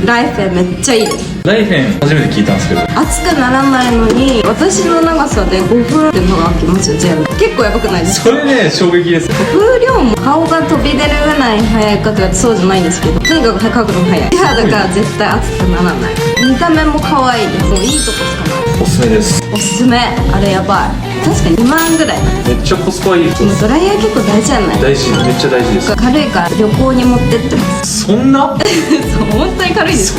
ライフェンめっちゃいいです。ライフェン初めて聞いたんですけど、熱くならないのに私の長さで5分っていうのが開きますよ全部。結構やばくないですか？それね衝撃です。風量も顔が飛び出るぐらい速いかというとそうじゃないんですけど、とにかく角度も速い。肌が絶対熱くならない。見た目も可愛いです。もういいとこしかない。おすすめです。おすすめ。あれやばい。確かに2万ぐらい。めっちゃコスパいいです。でもドライヤー結構大事じゃない？大事、めっちゃ大事です。軽いから旅行に持ってってます。そんなそう本当に軽いです。